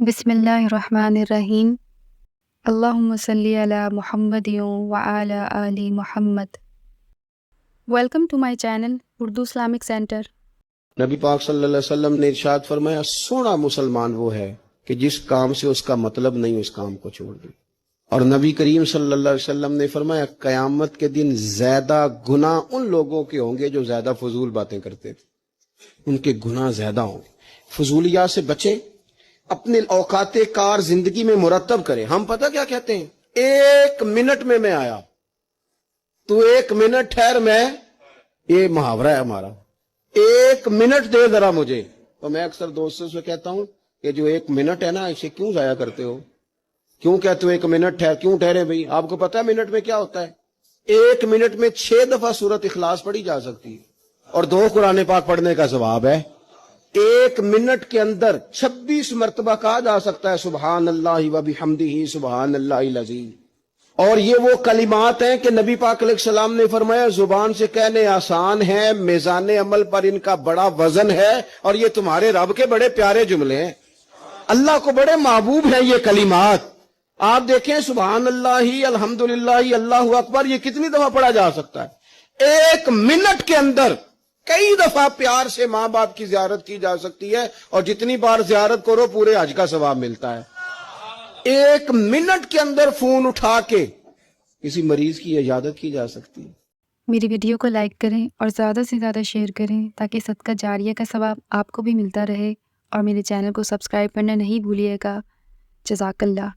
بسم اللہ الرحمن الرحیم۔ اللہم صلی علی محمد وعلی آل محمد۔ Welcome to my channel Urdu Islamic centre. نبی پاک صلی اللہ علیہ وسلم نے ارشاد فرمایا سونا مسلمان وہ ہے کہ جس کام سے اس کا مطلب نہیں اس کام کو چھوڑ دے۔ اور نبی کریم صلی اللہ علیہ وسلم نے فرمایا قیامت کے دن زیادہ گناہ ان لوگوں کے ہوں گے جو زیادہ فضول باتیں کرتے تھے، ان کے گناہ زیادہ ہوں گے۔ فضولیات سے بچیں، اپنے اوقات کار زندگی میں مرتب کریں۔ ہم پتہ کیا کہتے ہیں؟ 1 منٹ میں آیا، تو 1 منٹ ٹھہر، میں یہ محاورہ ہے ہمارا، 1 منٹ دے ذرا مجھے۔ تو میں اکثر دوستوں سے کہتا ہوں کہ جو 1 منٹ ہے نا اسے کیوں ضائع کرتے ہو؟ کیوں کہتے ہو 1 منٹ ٹھہر؟ کیوں ٹھہرے بھائی؟ آپ کو پتا ہے منٹ میں کیا ہوتا ہے؟ 1 منٹ میں 6 دفعہ سورۃ اخلاص پڑھی جا سکتی ہے اور 2 قرآن پاک پڑھنے کا ثواب ہے۔ 1 منٹ کے اندر 26 مرتبہ کہا جا سکتا ہے سبحان اللہ و بحمدہ سبحان اللہ العظیم۔ اور یہ وہ کلمات ہیں کہ نبی پاک علیہ السلام نے فرمایا زبان سے کہنے آسان ہے، میزان عمل پر ان کا بڑا وزن ہے، اور یہ تمہارے رب کے بڑے پیارے جملے ہیں، اللہ کو بڑے محبوب ہیں یہ کلمات۔ آپ دیکھیں سبحان اللہ الحمدللہ اللہ اکبر یہ کتنی دفعہ پڑھا جا سکتا ہے؟ 1 منٹ کے اندر کئی دفعہ پیار سے ماں باپ کی زیارت کی جا سکتی ہے، اور جتنی بار زیارت کرو پورے حج کا ثواب ملتا ہے۔ 1 منٹ کے اندر فون اٹھا کے کسی مریض کی عیادت کی جا سکتی ہے۔ میری ویڈیو کو لائک کریں اور زیادہ سے زیادہ شیئر کریں تاکہ صدقہ جاریہ کا ثواب آپ کو بھی ملتا رہے، اور میرے چینل کو سبسکرائب کرنا نہیں بھولیے گا۔ جزاک اللہ۔